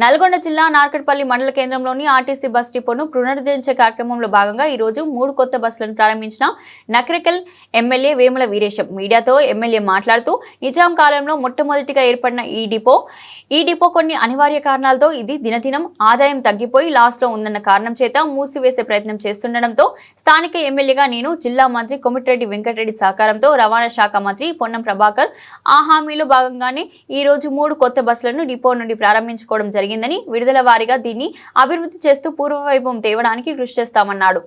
నల్గొండ జిల్లా నార్కట్పల్లి మండల కేంద్రంలోని ఆర్టీసీ బస్ డిపోను పునరుద్ధరించే కార్యక్రమంలో భాగంగా ఈ రోజు 3 కొత్త బస్సులను ప్రారంభించిన నకరికల్ ఎమ్మెల్యే వేముల వీరేశం మీడియాతో ఎమ్మెల్యే మాట్లాడుతూ నిజాం కాలంలో మొట్టమొదటిగా ఏర్పడిన ఈ డిపో కొన్ని అనివార్య కారణాలతో ఇది దినదినం ఆదాయం తగ్గిపోయి లాస్లో ఉందన్న కారణం చేత మూసివేసే ప్రయత్నం చేస్తుండటంతో స్థానిక ఎమ్మెల్యేగా నేను జిల్లా మంత్రి కొమిటిరెడ్డి వెంకటరెడ్డి సహకారంతో రవాణా శాఖ మంత్రి పొన్నం ప్రభాకర్ ఆ హామీలో భాగంగానే ఈ రోజు 3 కొత్త బస్సులను డిపో నుండి ప్రారంభించుకోవడం జరిగిందని విడుదల వారీగా దీన్ని అభివృద్ధి చేస్తూ పూర్వవైభవం తేవడానికి కృషి చేస్తామన్నాడు.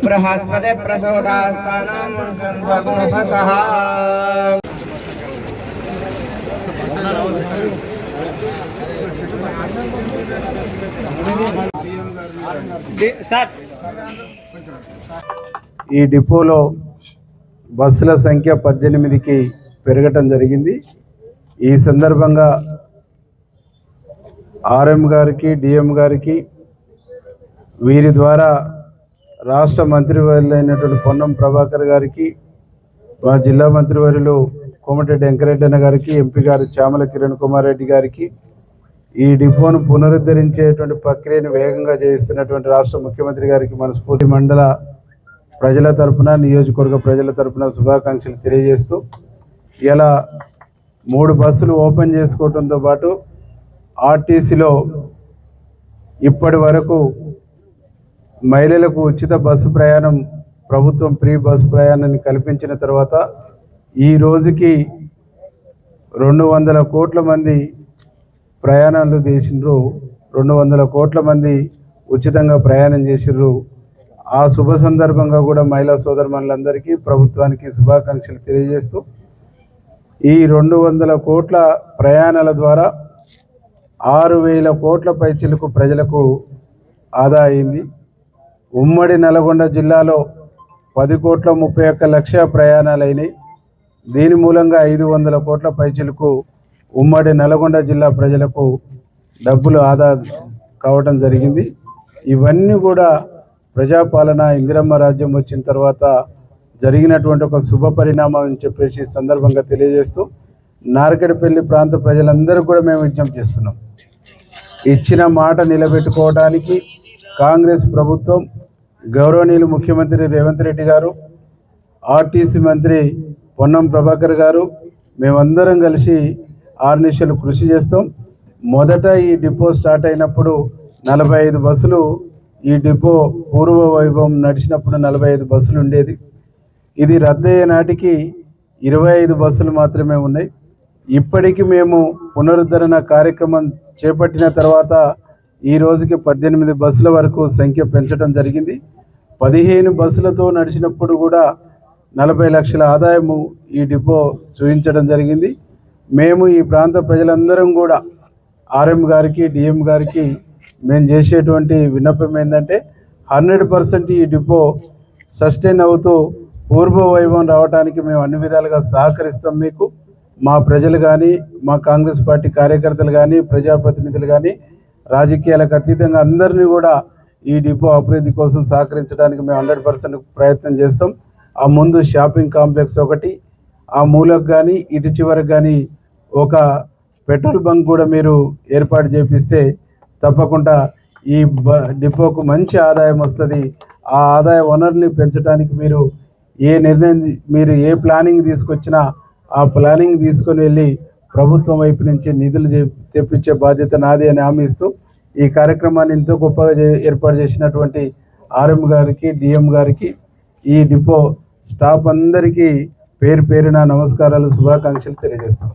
బృహస్పతి ప్రసోదాస్తానాం సంధ్వగుణపసః ఈ డిపోలో బస్సుల సంఖ్య 18కి పెరగటం జరిగింది. ఈ సందర్భంగా ఆర్ఎం గారికి, డిఎం గారికి, వీరి ద్వారా రాష్ట్ర మంత్రివర్యులైనటువంటి పొన్నం ప్రభాకర్ గారికి, మా జిల్లా మంత్రివర్యులు కోమటిరెడ్డి వెంకరెడ్డి అన్న గారికి, ఎంపీ గారు చామల కిరణ్ కుమార్ రెడ్డి గారికి, ఈ డిపోను పునరుద్ధరించేటువంటి ప్రక్రియను వేగంగా చేయిస్తున్నటువంటి రాష్ట్ర ముఖ్యమంత్రి గారికి మనస్ఫూర్తి మండల ప్రజల తరపున, నియోజకవర్గ ప్రజల తరపున శుభాకాంక్షలు తెలియజేస్తూ, ఇలా 3 బస్సులు ఓపెన్ చేసుకోవడంతో పాటు ఆర్టీసీలో ఇప్పటి వరకు మహిళలకు ఉచిత బస్సు ప్రయాణం ప్రభుత్వం ఫ్రీ బస్సు ప్రయాణాన్ని కల్పించిన తర్వాత ఈ రోజుకి 200 కోట్ల మంది ప్రయాణాలు చేసిండ్రు, 200 కోట్ల మంది ఉచితంగా ప్రయాణం చేసిర్రు. ఆ శుభ సందర్భంగా కూడా మహిళా సోదరుమణులందరికీ ప్రభుత్వానికి శుభాకాంక్షలు తెలియజేస్తూ, ఈ 200 కోట్ల ప్రయాణాల ద్వారా 6,000 కోట్ల పైచిలకు ప్రజలకు ఆదా అయింది. ఉమ్మడి నల్గొండ జిల్లాలో 10,31,00,000 ప్రయాణాలు అయినాయి. దీని మూలంగా 500 కోట్ల పైచిలకు ఉమ్మడి నల్గొండ జిల్లా ప్రజలకు డబ్బులు ఆదా కావడం జరిగింది. ఇవన్నీ కూడా ప్రజాపాలన ఇందిరమ్మ రాజ్యం వచ్చిన తర్వాత జరిగినటువంటి ఒక శుభ పరిణామం అని చెప్పేసి సందర్భంగా తెలియజేస్తూ, నార్కట్పల్లి ప్రాంత ప్రజలందరూ కూడా మేము విజ్ఞప్తి చేస్తున్నాం. ఇచ్చిన మాట నిలబెట్టుకోవడానికి కాంగ్రెస్ ప్రభుత్వం, గౌరవనీయులు ముఖ్యమంత్రి రేవంత్ రెడ్డి గారు, ఆర్టీసీ మంత్రి పొన్నం ప్రభాకర్ గారు, మేమందరం కలిసి ఆర్నిశలు కృషి చేస్తాం. మొదట ఈ డిపో స్టార్ట్ అయినప్పుడు 45 బస్సులు, ఈ డిపో పూర్వ వైభవం నడిచినప్పుడు 45 బస్సులు ఉండేది. ఇది రద్దయ్యే నాటికి 25 బస్సులు మాత్రమే ఉన్నాయి. ఇప్పటికి మేము పునరుద్ధరణ కార్యక్రమం చేపట్టిన తర్వాత ఈ రోజుకి 18 బస్సుల వరకు సంఖ్య పెంచడం జరిగింది. 15 బస్సులతో నడిచినప్పుడు కూడా 40 లక్షల ఆదాయము ఈ డిపో చూపించడం జరిగింది. మేము ఈ ప్రాంత ప్రజలందరం కూడా ఆర్ఎం గారికి, డిఎం గారికి మేము చేసేటువంటి విన్నపం ఏంటంటే 100% ఈ డిపో సస్టైన్ అవుతూ పూర్వ వైభవం రావడానికి మేము అన్ని విధాలుగా సహకరిస్తాం. మీకు మా ప్రజలు కానీ, మా కాంగ్రెస్ పార్టీ కార్యకర్తలు కానీ, ప్రజాప్రతినిధులు కానీ, రాజకీయాలకు అతీతంగా అందరినీ కూడా ఈ డిపో అభివృద్ధి కోసం సహకరించడానికి మేము 100% ప్రయత్నం చేస్తాం. ఆ ముందు షాపింగ్ కాంప్లెక్స్ ఒకటి, ఆ మూలకు కానీ ఇటు చివరికి కానీ ఒక పెట్రోల్ బంక్ కూడా మీరు ఏర్పాటు చేపిస్తే తప్పకుండా ఈ డిపోకు మంచి ఆదాయం వస్తుంది. ఆ ఆదాయ వనరుల్ని పెంచడానికి మీరు ఏ ప్లానింగ్ తీసుకొచ్చినా ఆ ప్లానింగ్ తీసుకొని వెళ్ళి ప్రభుత్వం వైపు నుంచి నిధులు తెప్పించే బాధ్యత నాది అని హామీ ఇస్తూ, ఈ కార్యక్రమాన్ని ఎంతో గొప్పగా ఏర్పాటు చేసినటువంటి ఆర్ఎం గారికి, డిఎం గారికి, ఈ డిపో స్టాఫ్ అందరికీ పేరు పేరున నమస్కారాలు, శుభాకాంక్షలు తెలియజేస్తాం.